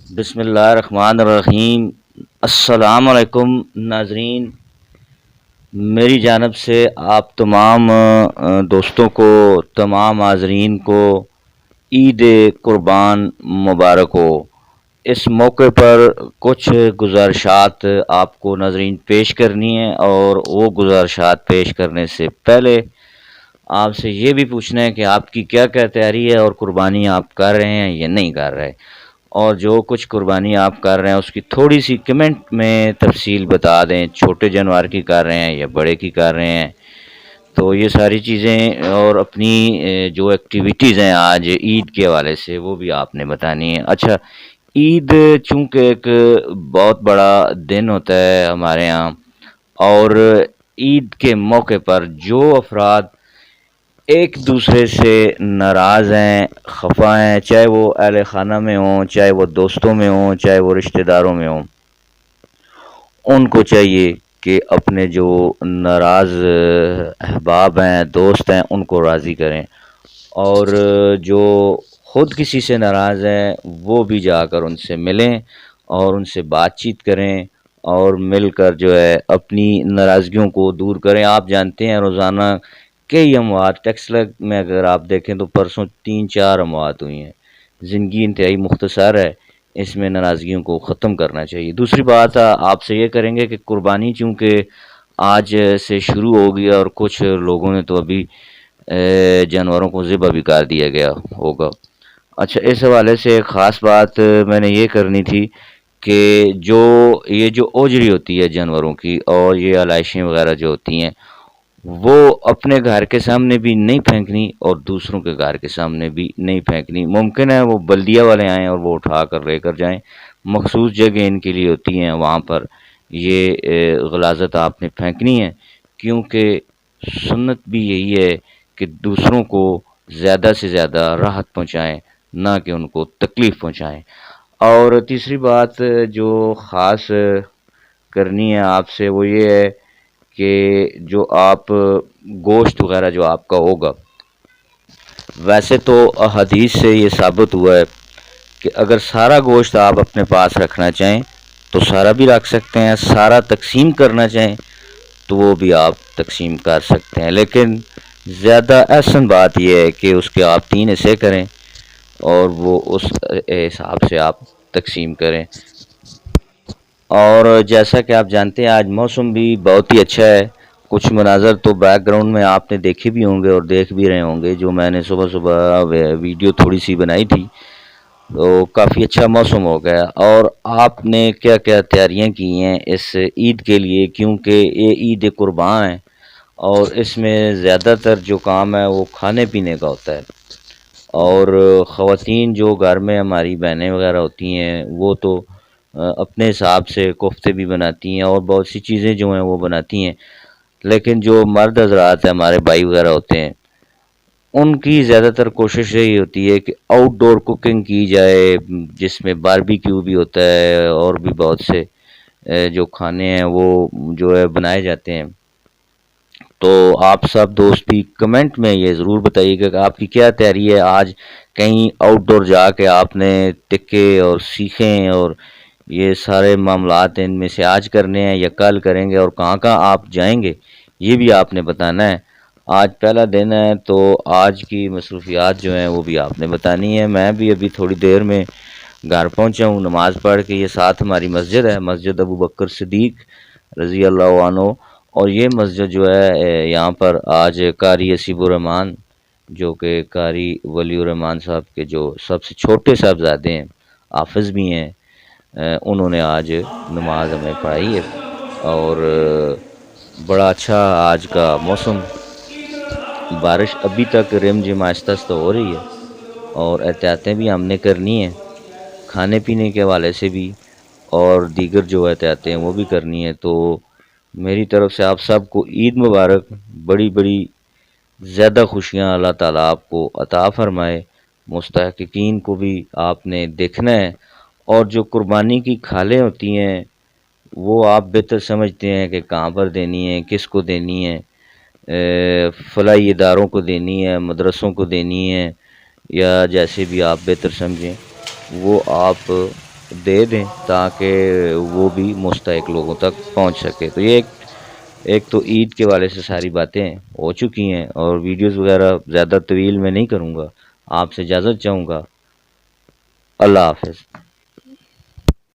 بسم اللہ الرحمن الرحیم۔ السلام علیکم ناظرین، میری جانب سے آپ تمام دوستوں کو، تمام حاضرین کو عید قربان مبارک ہو۔ اس موقع پر کچھ گزارشات آپ کو ناظرین پیش کرنی ہے، اور وہ گزارشات پیش کرنے سے پہلے آپ سے یہ بھی پوچھنا ہے کہ آپ کی کیا کیا تیاری ہے، اور قربانی آپ کر رہے ہیں یا نہیں کر رہے، اور جو کچھ قربانی آپ کر رہے ہیں اس کی تھوڑی سی کمنٹ میں تفصیل بتا دیں، چھوٹے جانور کی کر رہے ہیں یا بڑے کی کر رہے ہیں۔ تو یہ ساری چیزیں اور اپنی جو ایکٹیویٹیز ہیں آج عید کے حوالے سے وہ بھی آپ نے بتانی ہے۔ اچھا، عید چونکہ ایک بہت بڑا دن ہوتا ہے ہمارے ہاں، اور عید کے موقع پر جو افراد ایک دوسرے سے ناراض ہیں، خفا ہیں، چاہے وہ اہل خانہ میں ہوں، چاہے وہ دوستوں میں ہوں، چاہے وہ رشتہ داروں میں ہوں، ان کو چاہیے کہ اپنے جو ناراض احباب ہیں، دوست ہیں، ان کو راضی کریں، اور جو خود کسی سے ناراض ہیں وہ بھی جا کر ان سے ملیں اور ان سے بات چیت کریں، اور مل کر جو ہے اپنی ناراضگیوں کو دور کریں۔ آپ جانتے ہیں روزانہ کئی اموات ٹیکسلا میں اگر آپ دیکھیں تو پرسوں 3-4 اموات ہوئی ہیں۔ زندگی انتہائی مختصر ہے، اس میں ناراضگیوں کو ختم کرنا چاہیے۔ دوسری بات آپ سے یہ کریں گے کہ قربانی چونکہ آج سے شروع ہوگی، اور کچھ لوگوں نے تو ابھی جانوروں کو ذبح بھی کر دیا گیا ہوگا۔ اچھا، اس حوالے سے ایک خاص بات میں نے یہ کرنی تھی کہ یہ جو اوجری ہوتی ہے جانوروں کی، اور یہ علائشیں وغیرہ جو ہوتی ہیں، وہ اپنے گھر کے سامنے بھی نہیں پھینکنی اور دوسروں کے گھر کے سامنے بھی نہیں پھینکنی۔ ممکن ہے وہ بلدیہ والے آئیں اور وہ اٹھا کر لے کر جائیں، مخصوص جگہ ان کے لیے ہوتی ہیں، وہاں پر یہ غلاظت آپ نے پھینکنی ہے، کیونکہ سنت بھی یہی ہے کہ دوسروں کو زیادہ سے زیادہ راحت پہنچائیں، نہ کہ ان کو تکلیف پہنچائیں۔ اور تیسری بات جو خاص کرنی ہے آپ سے وہ یہ ہے کہ جو آپ گوشت وغیرہ جو آپ کا ہوگا، ویسے تو حدیث سے یہ ثابت ہوا ہے کہ اگر سارا گوشت آپ اپنے پاس رکھنا چاہیں تو سارا بھی رکھ سکتے ہیں، سارا تقسیم کرنا چاہیں تو وہ بھی آپ تقسیم کر سکتے ہیں، لیکن زیادہ احسن بات یہ ہے کہ اس کے آپ 3 حصے کریں اور وہ اس حساب سے آپ تقسیم کریں۔ اور جیسا کہ آپ جانتے ہیں آج موسم بھی بہت ہی اچھا ہے۔ کچھ مناظر تو بیک گراؤنڈ میں آپ نے دیکھے بھی ہوں گے اور دیکھ بھی رہے ہوں گے، جو میں نے صبح صبح ویڈیو تھوڑی سی بنائی تھی، تو کافی اچھا موسم ہو گیا۔ اور آپ نے کیا کیا تیاریاں کی ہیں اس عید کے لیے، کیونکہ یہ عید قربان ہے اور اس میں زیادہ تر جو کام ہے وہ کھانے پینے کا ہوتا ہے، اور خواتین جو گھر میں ہماری بہنیں وغیرہ ہوتی ہیں وہ تو اپنے حساب سے کوفتے بھی بناتی ہیں اور بہت سی چیزیں جو ہیں وہ بناتی ہیں، لیکن جو مرد حضرات ہیں، ہمارے بھائی وغیرہ ہوتے ہیں، ان کی زیادہ تر کوشش یہی ہوتی ہے کہ آؤٹ ڈور کوکنگ کی جائے، جس میں باربیکیو بھی ہوتا ہے اور بھی بہت سے جو کھانے ہیں وہ جو ہے بنائے جاتے ہیں۔ تو آپ سب دوست بھی کمنٹ میں یہ ضرور بتائیے گا کہ آپ کی کیا تیاری ہے، آج کہیں آؤٹ ڈور جا کے آپ نے ٹکے اور سیخیں اور یہ سارے معاملات ان میں سے آج کرنے ہیں یا کل کریں گے، اور کہاں کہاں آپ جائیں گے یہ بھی آپ نے بتانا ہے۔ آج پہلا دن ہے تو آج کی مصروفیات جو ہیں وہ بھی آپ نے بتانی ہے۔ میں بھی ابھی تھوڑی دیر میں گھر پہنچا ہوں نماز پڑھ کے، یہ ساتھ ہماری مسجد ہے، مسجد ابو بکر صدیق رضی اللہ عنہ، اور یہ مسجد جو ہے یہاں پر آج قاری اسیب الرحمان، جو کہ قاری ولی الرحمان صاحب کے جو سب سے چھوٹے صاحبزادے ہیں، حافظ بھی ہیں، انہوں نے آج نماز ہمیں پڑھائی ہے، اور بڑا اچھا آج کا موسم، بارش ابھی تک رم جم آہستہ آہستہ ہو رہی ہے، اور احتیاطیں بھی ہم نے کرنی ہیں کھانے پینے کے حوالے سے بھی، اور دیگر جو احتیاطیں ہیں وہ بھی کرنی ہے۔ تو میری طرف سے آپ سب کو عید مبارک، بڑی بڑی زیادہ خوشیاں اللہ تعالیٰ آپ کو عطا فرمائے، مستحقین کو بھی آپ نے دیکھنا ہے، اور جو قربانی کی کھالیں ہوتی ہیں وہ آپ بہتر سمجھتے ہیں کہ کہاں پر دینی ہے، کس کو دینی ہے، فلاحی اداروں کو دینی ہے، مدرسوں کو دینی ہے، یا جیسے بھی آپ بہتر سمجھیں وہ آپ دے دیں تاکہ وہ بھی مستحق لوگوں تک پہنچ سکے۔ تو یہ ایک تو عید کے والے سے ساری باتیں ہو چکی ہیں، اور ویڈیوز وغیرہ زیادہ طویل میں نہیں کروں گا، آپ سے اجازت چاہوں گا۔ اللہ حافظ۔